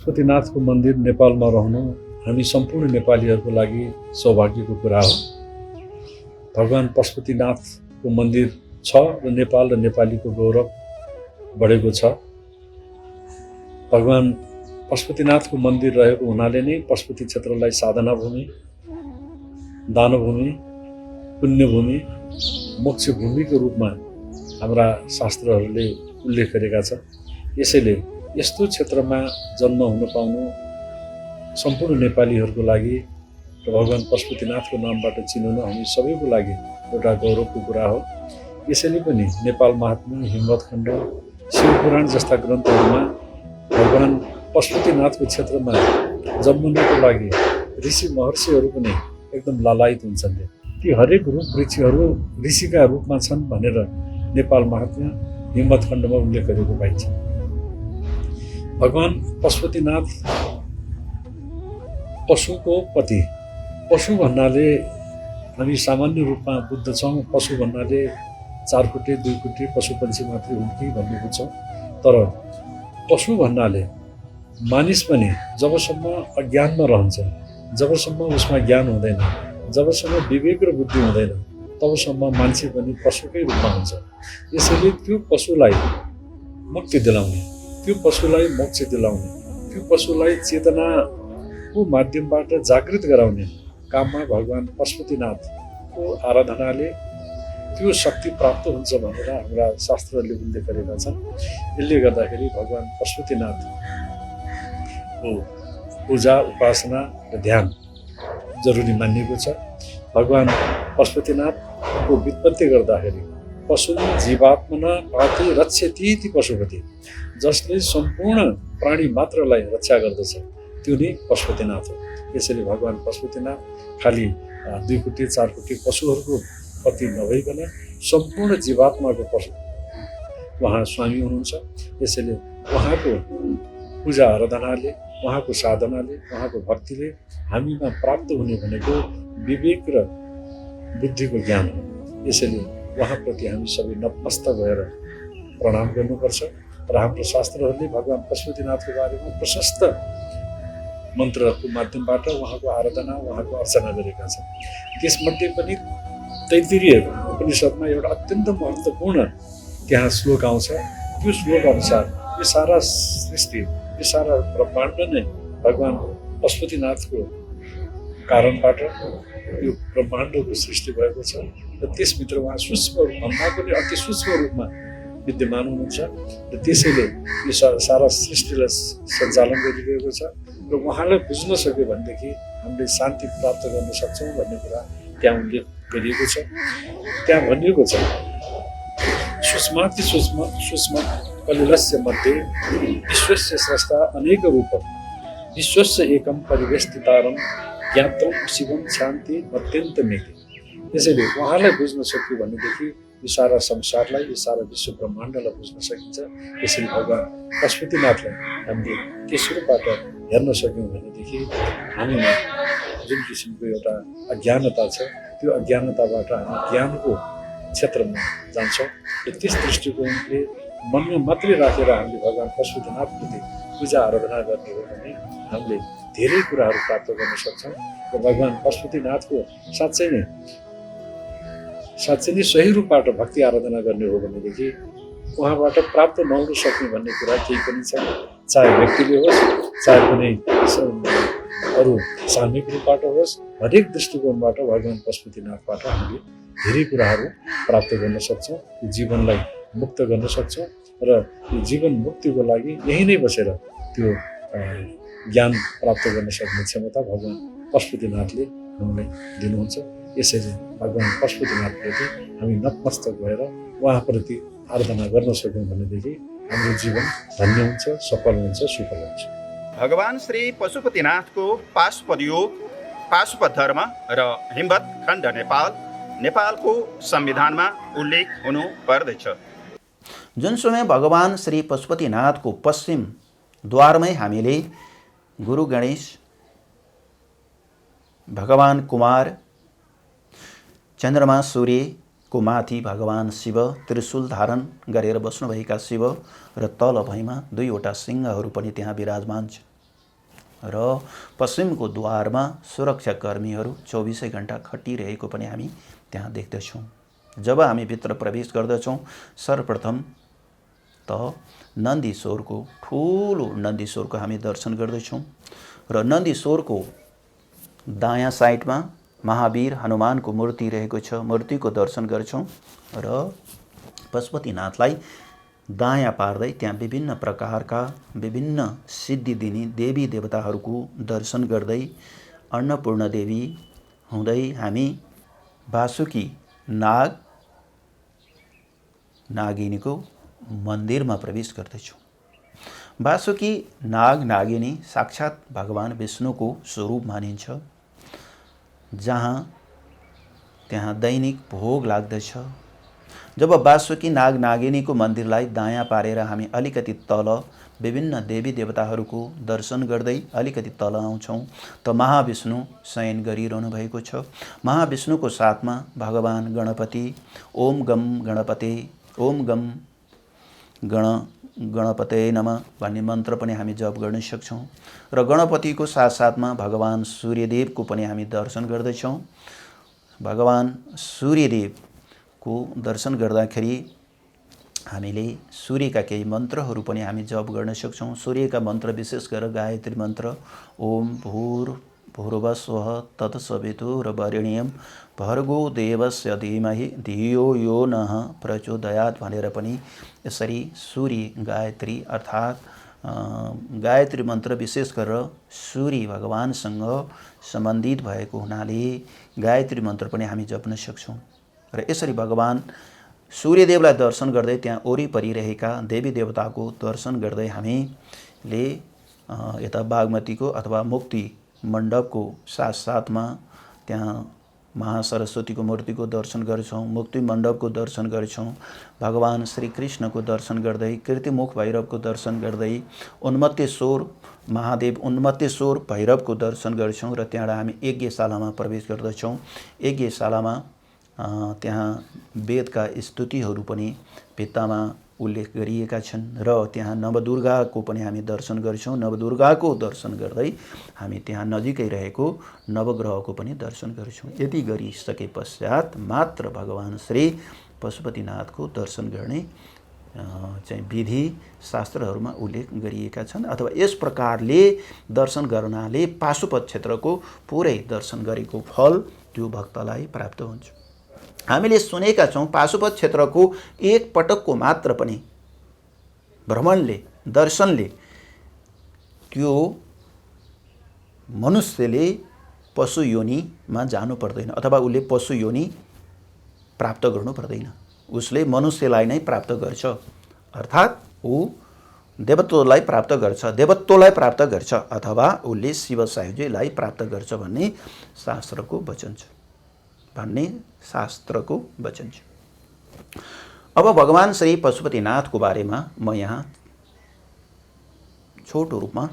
पशुपतिनाथको मन्दिर नेपालमा रहनु हामी सम्पूर्ण नेपालीहरूको लागि सौभाग्यको कुरा हो। भगवान पशुपतिनाथको मन्दिर छ र नेपाल र नेपालीको गौरव बढेको छ। भगवान पशुपतिनाथको मन्दिर रहेको हुनाले नै पशुपति क्षेत्रलाई साधना भूमि, दानभूमि, पुण्यभूमि, मोक्ष भूमिको रूपमा हाम्रा शास्त्रहरूले उल्लेख गरेका छन्। यसैले यस्तो क्षेत्रमा जन्म हुन पाउनु सम्पूर्ण नेपालीहरूको लागि र भगवान पशुपतिनाथको नामबाट चिनाउनु हामी सबैको लागि एउटा गौरवको कुरा हो। यसैले पनि नेपाल महात्म्य, हिम्मतखण्ड, शिवपुराण जस्ता ग्रन्थहरूमा भगवान पशुपतिनाथको क्षेत्रमा जन्मनको लागि ऋषि महर्षिहरू पनि एकदम लालायित हुन्छन्। ती हरेक रूप वृक्षहरू ऋषिका रूपमा छन् भनेर नेपाल महात्म्य, हिम्मतखण्डमा उल्लेख गरेको पाइन्छ। भगवान पशुपतिनाथ पशुको पति। पशु भन्नाले हामी सामान्य रूपमा बुझ्दछौँ पशु भन्नाले चारखुट्टे, दुईखुट्टे पशु पन्छी मात्रै हुन् कि भन्ने बुझ्छौँ। तर पशु भन्नाले मानिस पनि जबसम्म अज्ञानमा रहन्छ, जबसम्म उसमा ज्ञान हुँदैन, जबसम्म विवेक र बुद्धि हुँदैन, तबसम्म मान्छे पनि पशुकै रूपमा हुन्छ। यसैले त्यो पशुलाई मुक्ति दिलाउने, त्यो पशुलाई मोक्ष दिलाउने, त्यो पशुलाई चेतनाको माध्यमबाट जागृत गराउने काममा भगवान पशुपतिनाथको आराधनाले त्यो शक्ति प्राप्त हुन्छ भनेर हाम्रा शास्त्रहरूले उल्लेख गरेका छन्। यसले गर्दाखेरि भगवान पशुपतिनाथको पूजा, उपासना र ध्यान जरुरी मानिएको छ। भगवान पशुपतिनाथको व्युत्पत्ति गर्दाखेरि पशु जीवात्मना पाति रक्षति पशुपति, जसले सम्पूर्ण प्राणी मात्रलाई रक्षा गर्दछ त्यो नै पशुपतिनाथ हो। यसैले भगवान पशुपतिनाथ खालि दुईखुट्टे चारखुट्टे पशुहरूको पति नभइकन सम्पूर्ण जीवात्माको पशु उहाँ स्वामी हुनुहुन्छ। यसैले उहाँको पूजा आराधनाले, उहाँको साधनाले, उहाँको भक्तिले हामीमा प्राप्त हुने भनेको विवेक र बुद्धिको ज्ञान हो। यसैले उहाँप्रति हामी सबै नतमस्तक भएर प्रणाम गर्नुपर्छ र हाम्रो शास्त्रहरूले भगवान पशुपतिनाथको बारेमा प्रशस्त मन्त्रहरूको माध्यमबाट उहाँको आराधना, उहाँको अर्चना गरेका छन्। त्यसमध्ये पनि तैत्तिरीय उपनिषदमा एउटा अत्यन्त महत्त्वपूर्ण त्यहाँ श्लोक आउँछ। त्यो श्लोक अनुसार यो सारा सृष्टि, यो सारा ब्रह्माण्ड नै भगवान पशुपतिनाथको कारणबाट यो ब्रह्माण्डको सृष्टि भएको छ र त्यसभित्र उहाँ सूक्ष्म भन्दा पनि अति सूक्ष्म रूपमा विद्यमान हुनुहुन्छ र त्यसैले यो सारा सृष्टिलाई सञ्चालन गरिरहेको छ र उहाँलाई बुझ्न सक्यो भनेदेखि हामीले शान्ति प्राप्त गर्न सक्छौँ भन्ने कुरा त्यहाँ उल्लेख गरिएको छ। त्यहाँ भनिएको छ सूक्ष्माति सूक्ष्म कलिलस्य मध्ये विश्वस्य स्रष्टा अनेक रूप विश्वस्य एकम परिवेष्टितारम ज्ञात्रम शिवम शान्ति अत्यन्तमेति। यसैले उहाँलाई बुझ्न सक्यो भनेदेखि यो सारा संसारलाई, यो सारा विश्व ब्रह्माण्डलाई बुझ्न सकिन्छ। यसैले भगवान पशुपतिनाथलाई हामीले त्यस रूपबाट हेर्न सक्यौँ भनेदेखि हामीमा जुन किसिमको एउटा अज्ञानता छ त्यो अज्ञानताबाट हामी ज्ञानको क्षेत्रमा जान्छौँ र त्यस दृष्टिकोणले मनमा मात्रै राखेर हामीले भगवान पशुपतिनाथप्रति पूजा आराधना गर्ने हो भने हामीले धेरै कुराहरू प्राप्त गर्न सक्छौँ र भगवान पशुपतिनाथको साँच्चै नै सही रूपबाट भक्ति आराधना गर्ने हो भनेदेखि उहाँबाट प्राप्त नहुन सक्ने भन्ने कुरा केही पनि छैन। चाहे व्यक्तिले होस्, चाहे कुनै अरू सामूहिक रूपबाट होस्, हरेक दृष्टिकोणबाट भगवान् पशुपतिनाथबाट हामीले धेरै कुराहरू प्राप्त गर्न सक्छौँ, यो जीवनलाई मुक्त गर्न सक्छौँ र यो जीवन मुक्तिको लागि यही नै बसेर त्यो ज्ञान प्राप्त गर्न सक्ने क्षमता भगवान् पशुपतिनाथले हामीलाई दिनुहुन्छ। यसरी भगवान् पशुपतिनाथप्रति हामी नतमस्तक भएर उहाँप्रति आराधना गर्न सक्यौँ भनेदेखि हाम्रो जीवन धन्य हुन्छ, सफल हुन्छ, सुफल हुन्छ। भगवान श्री पशुपतिनाथको पाशुपत योग, पाशुपत धर्म र हिमवत खण्ड नेपालको संविधानमा उल्लेख हुनु पर्दछ। जुन समय भगवान श्री पशुपतिनाथको पश्चिम द्वारमै हामीले गुरु गणेश, भगवान कुमार, चन्द्रमा सूर्यको माथि भगवान शिव त्रिशूल धारण गरेर बस्नुभएका शिव र तल भैमा दुईवटा सिंहहरू पनि त्यहाँ विराजमान छन् र पश्चिमको द्वारमा सुरक्षाकर्मीहरू 24 घण्टा खटिरहेको पनि हामी त्यहाँ देख्दछौँ। जब हामी भित्र प्रवेश गर्दछौँ, सर्वप्रथम त नन्दीश्वरको ठुलो नन्दीश्वरको हामी दर्शन गर्दछौँ र नन्दीश्वरको दायाँ साइडमा महावीर हनुमानको मूर्ति रहेको छ, मूर्तिको दर्शन गर्छौँ र पशुपतिनाथलाई दायाँ पार्दै त्यहाँ विभिन्न प्रकारका विभिन्न सिद्धि दिने देवी देवताहरूको दर्शन गर्दै अन्नपूर्ण देवी हुँदै हामी वासुकी नागिनीको मन्दिरमा प्रवेश गर्दछौँ। वासुकी नागिनी साक्षात् भगवान विष्णुको स्वरूप मानिन्छ, जहाँ त्यहाँ दैनिक भोग लाग्दछ। जब वासुकी नागिनीको मन्दिरलाई दायाँ पारेर हामी अलिकति तल विभिन्न देवी देवताहरूको दर्शन गर्दै अलिकति तल आउँछौँ त महाविष्णु शयन गरिरहनु भएको छ। महाविष्णुको साथमा भगवान गणपति ओम गम गणपते ओम गम गणपते नमः भन्ने मन्त्र पनि हामी जप गर्न सक्छौँ र गणपतिको साथसाथमा भगवान सूर्यदेवको पनि हामी दर्शन गर्दछौँ। भगवान सूर्यदेवको दर्शन गर्दाखेरि हामीले सूर्यका केही मन्त्रहरू पनि हामी जप गर्न सक्छौँ। सूर्यका मन्त्र विशेष गरेर गायत्री मन्त्र ओम भूर्भुवस्वः तत्सवितुर्वरेण्यं भर्गो देवस्य धीमहि धियो यो नः प्रचोदयात् भनेर पनि यसरी सूर्य गायत्री अर्थात् गायत्री मन्त्र विशेष गरेर सूर्य भगवानसँग सम्बन्धित भएको हुनाले गायत्री मन्त्र पनि हामी जप्न सक्छौँ र यसरी भगवान सूर्यदेवलाई दर्शन गर्दै त्यहाँ वरिपरि रहेका देवी देवताको दर्शन गर्दै हामीले यता बागमतीको अथवा मुक्ति मण्डपको साथसाथमा त्यहाँ महासरस्वतीको मूर्तिको दर्शन गर्छौँ, मुक्ति मण्डपको दर्शन गर्छौँ, भगवान श्री कृष्णको दर्शन गर्दै कीर्तिमुख भैरवको दर्शन गर्दै उन्मत्तेश्वर महादेव उन्मत्तेश्वर भैरवको दर्शन गर्छौँ र त्यहाँबाट हामी यज्ञशालामा प्रवेश गर्दछौँ। यज्ञशालामा त्यहाँ वेदका स्तुतिहरू पनि भित्तामा उल्लेख गरिएका छन् र त्यहाँ नवदुर्गाको पनि हामी दर्शन गर्छौँ। नवदुर्गाको दर्शन गर्दै हामी त्यहाँ नजिकै रहेको नवग्रहको पनि दर्शन गर्छौँ। यति गरिसके पश्चात मात्र भगवान श्री पशुपतिनाथको दर्शन गर्ने चाहिँ विधि शास्त्रहरूमा उल्लेख गरिएका छन् अथवा यस प्रकारले दर्शन गर्नाले पाशुपत क्षेत्रको पुरै दर्शन गरेको फल त्यो भक्तलाई प्राप्त हुन्छ। हामीले सुनेका छौँ पाशुपत क्षेत्रको एक पटकको मात्र पनि भ्रमणले दर्शनले त्यो मनुष्यले पशु योनिमा जानु पर्दैन अथवा उसले पशु योनि प्राप्त गर्नु पर्दैन, उसले मनुष्यलाई नै प्राप्त गर्छ अर्थात् ऊ देवत्वलाई प्राप्त गर्छ अथवा उसले शिव सायुज्यलाई प्राप्त गर्छ भन्ने शास्त्रको वचन छ। अब भगवान श्री पशुपतिनाथको बारेमा म यहाँ छोटो रूपमा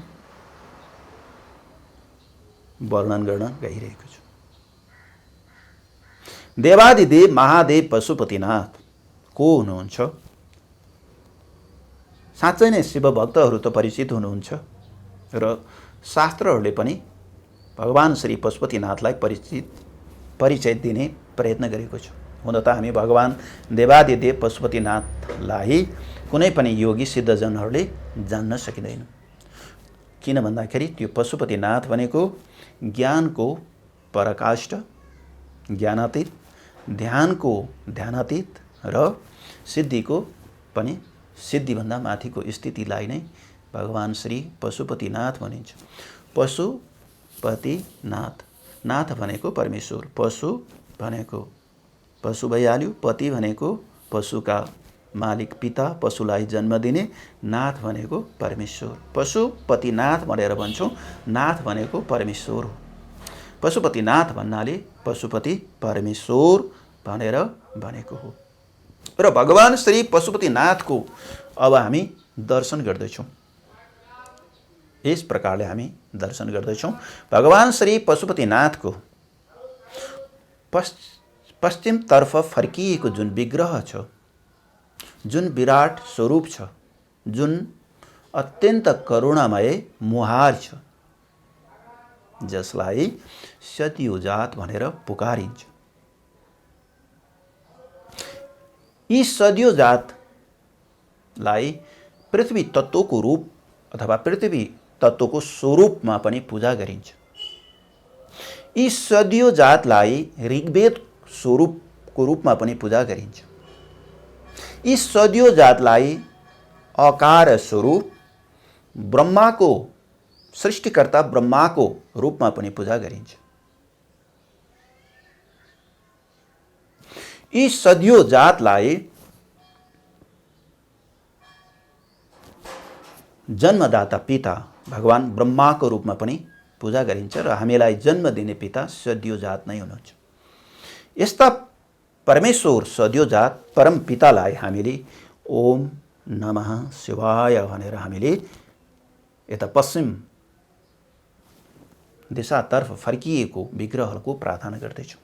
वर्णन गर्न गइरहेको छु। देवादिदेव महादेव पशुपतिनाथ को हुनुहुन्छ? साँच्चै नै शिव भक्तहरू त परिचित हुनुहुन्छ र शास्त्रहरूले पनि भगवान श्री पशुपतिनाथलाई परिचय दिने प्रयत्न गरेको छ। हुन त हामी भगवान देवादिदेव पशुपतिनाथलाई कुनै पनि योगी सिद्धजनहरूले जान्न सकिँदैन। किन भन्दाखेरि त्यो पशुपतिनाथ भनेको ज्ञानको पराकाष्ठ, ज्ञानातीत, ध्यानको ध्यानातीत र सिद्धिको पनि सिद्धिभन्दा माथिको स्थितिलाई नै भगवान श्री पशुपतिनाथ भनिन्छ। पशुपतिनाथ, नाथ भनेको परमेश्वर, पशु भनेको पशु भइहाल्यो, पति भनेको पशुका मालिक पिता, पशुलाई जन्म दिने, नाथ भनेको परमेश्वर। पशुपतिनाथ भनेर भन्छौँ, नाथ भनेको परमेश्वर हो। पशुपतिनाथ भन्नाले पशुपति परमेश्वर भनेर भनेको हो। र भगवान श्री पशुपतिनाथको अब हामी दर्शन गर्दैछौँ। यस प्रकारले हामी दर्शन गर्दैछौँ। भगवान श्री पशुपतिनाथको पश्चिमतर्फ फर्किएको जुन विग्रह छ, जुन विराट स्वरूप छ, जुन अत्यन्त करुणामय मुहार छ, जसलाई सद्योजात भनेर पुकारिन्छ। यी सद्योजातलाई पृथ्वी तत्त्वको रूप अथवा पृथ्वी तत्त्वको स्वरूपमा पनि पूजा गरिन्छ। यी सद्योजातलाई ऋग्वेद स्वरूपको रूपमा पनि पूजा गरिन्छ। यी सद्योजातलाई अकार स्वरूप ब्रह्माको, सृष्टिकर्ता ब्रह्माको रूपमा पनि पूजा गरिन्छ। यी सद्योजातलाई जन्मदाता पिता भगवान ब्रह्माको रूपमा पनि पूजा गरिन्छ र हामीलाई जन्म दिने पिता सद्योजात नै हुनुहुन्छ। यस्ता परमेश्वर सद्योजात परम पितालाई हामीले ओम नमः शिवाय भनेर हामीले यता पश्चिम दिशातर्फ फर्किएको विग्रहहरूको प्रार्थना गर्दैछौँ।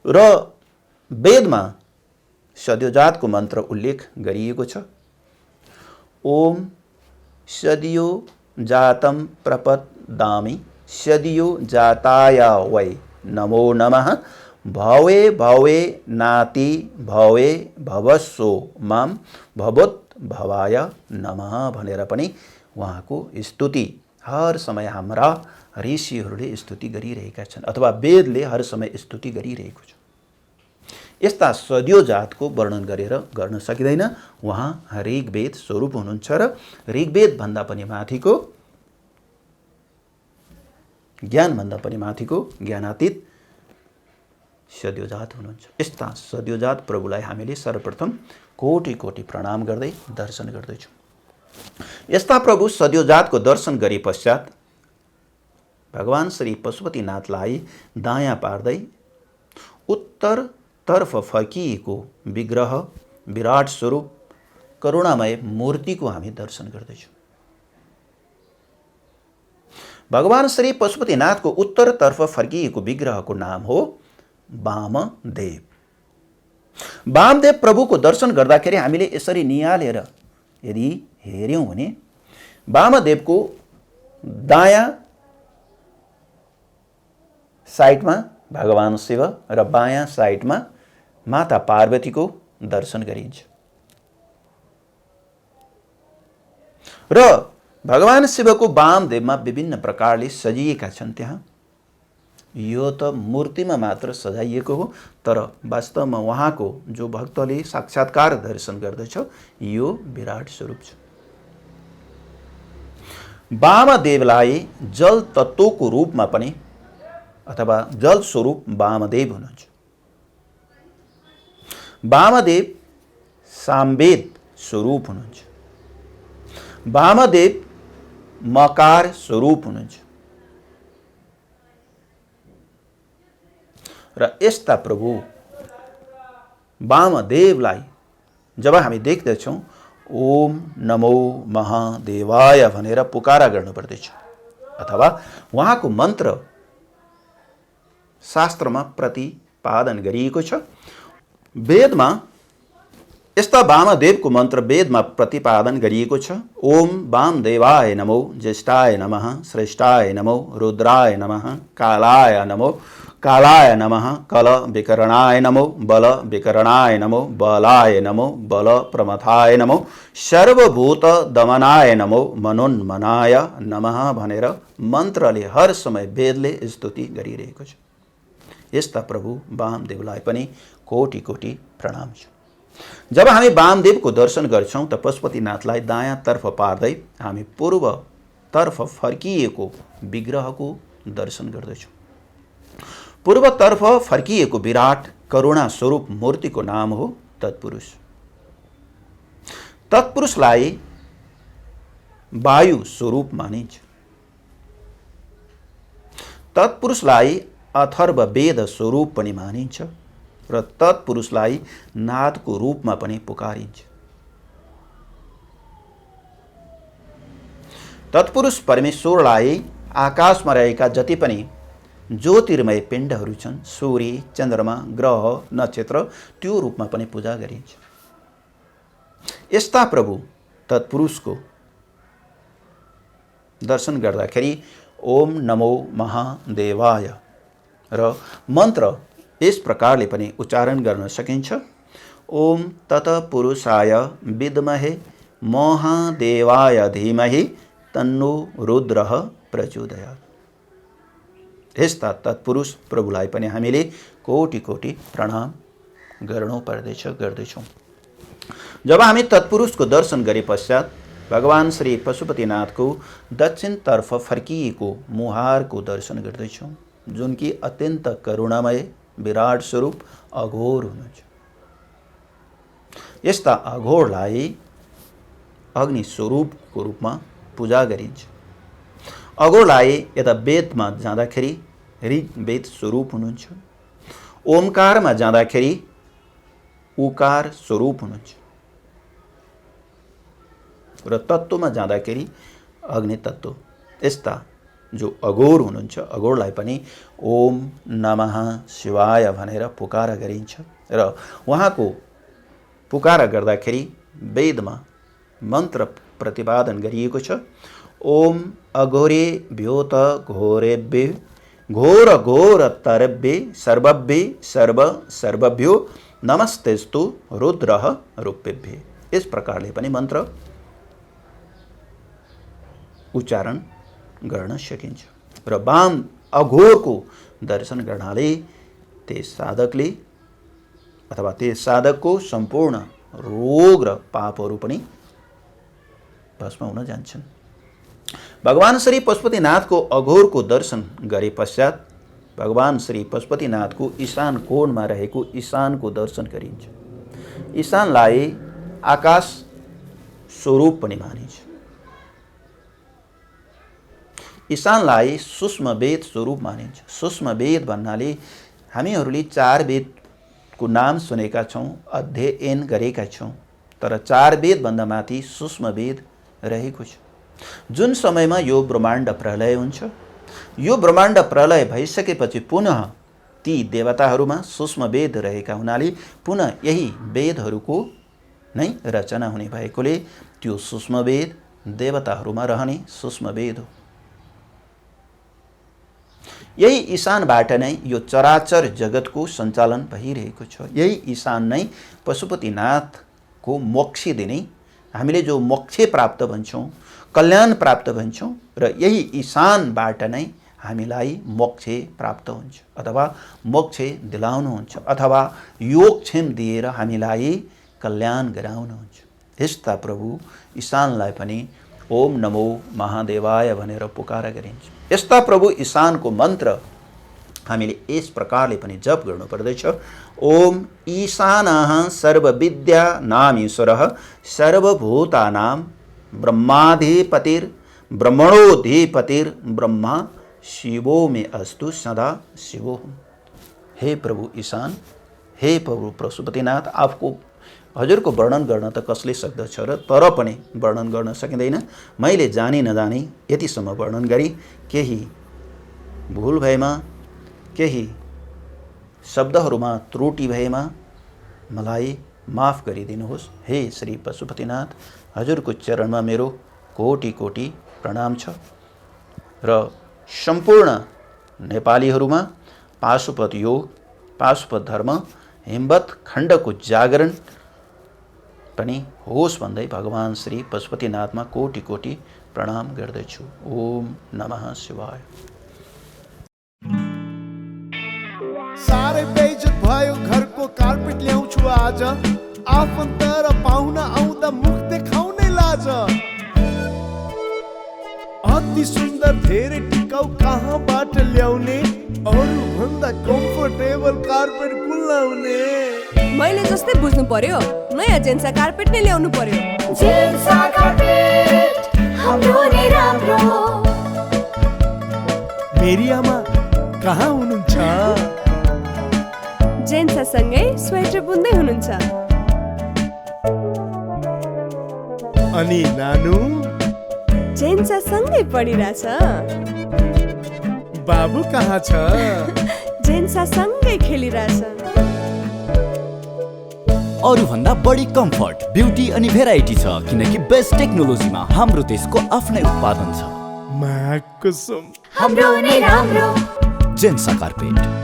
र वेदमा सद्योजातको मन्त्र उल्लेख गरिएको छ। ओम सद्यो जातं प्रपद्यामि सद्यो जाताय वै नमो नमः भवे भवे नाति भवे भवस्सो माम भवोद्भवाय नमः भनेर पनि उहाँको स्तुति हर समय हाम्रा ऋषिहरूले स्तुति गरिरहेका छन् अथवा वेदले हर समय स्तुति गरिरहेको छ। यस्ता सद्योजातको वर्णन गरेर गर्न सकिँदैन। उहाँ ऋग्वेद स्वरूप हुनुहुन्छ र ऋग्वेदभन्दा पनि माथिको, ज्ञानभन्दा पनि माथिको ज्ञानातीत सद्योजात हुनुहुन्छ। यस्ता सद्योजात प्रभुलाई हामीले सर्वप्रथम कोटि कोटि प्रणाम गर्दै दर्शन गर्दैछौँ। यस्ता प्रभु सद्योजातको दर्शन गरे पश्चात भगवान श्री पशुपतिनाथलाई दायाँ पार्दै उत्तरतर्फ फर्किएको विग्रह, विराट स्वरूप, करुणामय मूर्तिको हामी दर्शन गर्दैछौँ। भगवान श्री पशुपतिनाथको उत्तरतर्फ फर्किएको विग्रहको नाम हो वामदेव। वामदेव प्रभुको दर्शन गर्दाखेरि हामीले यसरी निहालेर यदि हेर्यौँ भने वामदेवको दायाँ साइडमा भगवान शिव र बायाँ साइडमा माता पार्वतीको दर्शन गरिन्छ। र भगवान शिवको वामदेवमा विभिन्न प्रकारले सजिएका छन्। त्यहाँ यो त मूर्तिमा मात्र सजाइएको हो, तर वास्तवमा उहाँको जो भक्तले साक्षात्कार दर्शन गर्दछ यो विराट स्वरूप छ। वामदेवलाई जल तत्त्वको रूपमा पनि अथवा जल स्वरूप वामदेव हुनुहुन्छ। वामदेव सामवेद स्वरूप हुनुहुन्छ। वामदेव मकार स्वरूप हुनुहुन्छ। र यस्ता प्रभु वामदेवलाई जब हामी देख्दछौँ ओम नमो महादेवाय भनेर पुकारा गर्नुपर्दछ अथवा उहाँको मन्त्र शास्त्रमा प्रतिपादन गरिएको छ। वेदमा यस्ता वामदेवको मन्त्र वेदमा प्रतिपादन गरिएको छ। ओम वामदेवाय नमो, ज्येष्ठाय नमः, श्रेष्ठाय नमो, रुद्राय नमः, कालाय नमो, कालाय नमः कल विकरणाय नमो बल विकरणाय नमो बलाय नमो बल प्रमथाय नमो सर्वभूत दमनाय नमो मनोन्मनाय नमः भनेर मन्त्रले हर समय वेदले स्तुति गरिरहेको छ। यस्ता प्रभु वामदेवलाई पनि कोटि कोटि प्रणाम छ। जब हामी वामदेवको दर्शन गर्छौँ त पशुपतिनाथलाई दायाँतर्फ पार्दै हामी पूर्वतर्फ फर्किएको विग्रहको दर्शन गर्दछौँ। पूर्वतर्फ फर्किएको विराट करुणा स्वरूप मूर्तिको नाम हो तत्पुरुष। तत्पुरुषलाई वायु स्वरूप मानिन्छ। तत्पुरुषलाई अथर्व वेद स्वरूप पनि मानिन्छ र तत्पुरुषलाई नादको रूपमा पनि पुकारिन्छ। तत्पुरुष परमेश्वरलाई आकाशमा रहेका जति पनि ज्योतिर्मय पिण्डहरू छन्, सूर्य, चन्द्रमा, ग्रह, नक्षत्र, त्यो रूपमा पनि पूजा गरिन्छ। यस्ता प्रभु तत्पुरुषको दर्शन गर्दाखेरि ओम नमो महादेवाय र मन्त्र यस प्रकारले पनि उच्चारण गर्न सकिन्छ। ओम तत्पुरुषाय विद्महे महादेवाय धीमहि तन्नो रुद्रः प्रचोदयात्। यस्ता तत्पुरुष प्रभुलाई पनि हामीले कोटि कोटि प्रणाम गर्दैछौँ। जब हामी तत्पुरुषको दर्शन गरे पश्चात भगवान श्री पशुपतिनाथको दक्षिणतर्फ फर्किएको मुहारको दर्शन गर्दैछौँ, जुन कि अत्यन्त करुणामय विराट स्वरूप अघोर हुनुहुन्छ। यस्ता अघोरलाई अग्नि स्वरूपको रूपमा पूजा गरिन्छ। अघोरलाई यता वेदमा जाँदाखेरि ऋग्वेद स्वरूप हुनुहुन्छ, ओमकारमा जाँदाखेरि उकार स्वरूप हुनुहुन्छ र तत्त्वमा जाँदाखेरि अग्नि तत्त्व। यस्ता जो अघोर हुनुहुन्छ, अघोरलाई पनि ओम नमः शिवाय भनेर पुकारा गरिन्छ र उहाँको पुकारा गर्दाखेरि वेदमा मन्त्र प्रतिपादन गरिएको छ। ओम अघोरेभ्योत घोरेभ्य घोर घोर तरेभ्य सर्वभ्य सर्व सर्वभ्यो नमस्तेस्तु रुद्रः रूपेभ्य। यस प्रकारले पनि मन्त्र उच्चारण गर्न सकिन्छ र वाम अघोरको दर्शन गर्नाले त्यस साधकले अथवा त्यस साधकको सम्पूर्ण रोग र पापहरू पनि भस्म हुन जान्छन्। भगवान श्री पशुपतिनाथको अघोरको दर्शन गरे पश्चात भगवान श्री पशुपतिनाथको ईशान कोणमा रहेको ईशानको दर्शन गरिन्छ। ईशानलाई आकाश स्वरूप पनि मानिन्छ। ईशानलाई सूक्ष्म वेद स्वरूप मानिन्छ। सूक्ष्म वेद भन्नाले हामीहरूले 4 वेदको नाम सुनेका छौँ, अध्ययन गरेका छौँ, तर 4 वेदभन्दा माथि सूक्ष्म वेद रहेको छ। जुन समयमा यो ब्रह्माण्ड प्रलय हुन्छ, यो ब्रह्माण्ड प्रलय भइसकेपछि पुनः ती देवताहरूमा सूक्ष्म वेद रहेका हुनाले पुनः यही वेदहरूको नै रचना हुने भएकोले त्यो सूक्ष्म वेद देवताहरूमा रहने सूक्ष्म वेद हो। यही ईशानबाट नै यो चराचर जगतको सञ्चालन भइरहेको छ। यही ईशान नै पशुपतिनाथको मोक्ष दिने, हामीले जो मोक्ष प्राप्त भन्छौँ, कल्याण प्राप्त भन्छौँ र यही ईशानबाट नै हामीलाई मोक्ष प्राप्त हुन्छ अथवा मोक्ष दिलाउनुहुन्छ अथवा योगक्षेम दिएर हामीलाई कल्याण गराउनुहुन्छ। यस्ता प्रभु ईशानलाई पनि ओम नमो महादेवाय भनेर पुकारा गरिन्छ। यस्ता प्रभु ईशानको मन्त्र हामीले यस प्रकारले पनि जप गर्नु पर्दछ। ओम ईशानः सर्वविद्या नामीश्वरः सर्वभूतानां ब्रह्माधिपतिर् ब्रह्मणोधिपतिर् ब्रह्मा शिवो में अस्तु सदा शिवोहम। हे प्रभु ईशान, हे प्रभु पशुपतिनाथ, आपको हजुरको वर्णन गर्न त कसले सक्दछ र तर पनि वर्णन गर्न सकिँदैन। मैले जानी नजानी यतिसम्म वर्णन गरी केही भुल भएमा, केही शब्दहरूमा त्रुटि भएमा मलाई माफ गरिदिनुहोस्। हे श्री पशुपतिनाथ, हजुरको चरणमा मेरो कोटि कोटि प्रणाम छ र सम्पूर्ण नेपालीहरूमा पाशुपत योग, पाशुपत धर्म, हिमवत खण्डको जागरण पनि होस् भन्दै भगवान श्री पशुपतिनाथमा कोटि कोटि प्रणाम गर्दछु। ओम नमः शिवाय। साह्रै बेइज्जत भयो घरको कार्पेट ल्याउँछु आज, आफन्त र पाहुना आउँदा मुख देखाउनै लाज। अति सुन्दर धेरै टिकाउ कहाँबाट ल्याउने, अरू भन्दा कम्फर्टेबल कार्पेट कुलाउने। मैले जस्तै बुझ्नु पर्यो, नयाँ जेन्सा कार्पेट नै ल्याउनु पर्यो। जेन्सा कार्पेट हाम्रो नै राम्रो। मेरी आमा कहाँ हुनुहुन्छ? जेन्सा सँगै स्वेटर बुन्दै हुनुहुन्छ। अनि नानु? जेन्सा सँगै पढिरहेछ। बाबु कहाँ छ? जेन्सा सँगै खेलिरहेछ। अरू भन्दा बढी कम्फर्ट, ब्युटी अनि भेराइटी छ, किनकि बेस्ट टेक्नोलोजीमा हाम्रो देशको आफ्नै उत्पादन छ। माकुसुम हाम्रो नै राम्रो। जेन्सा कार्पेट।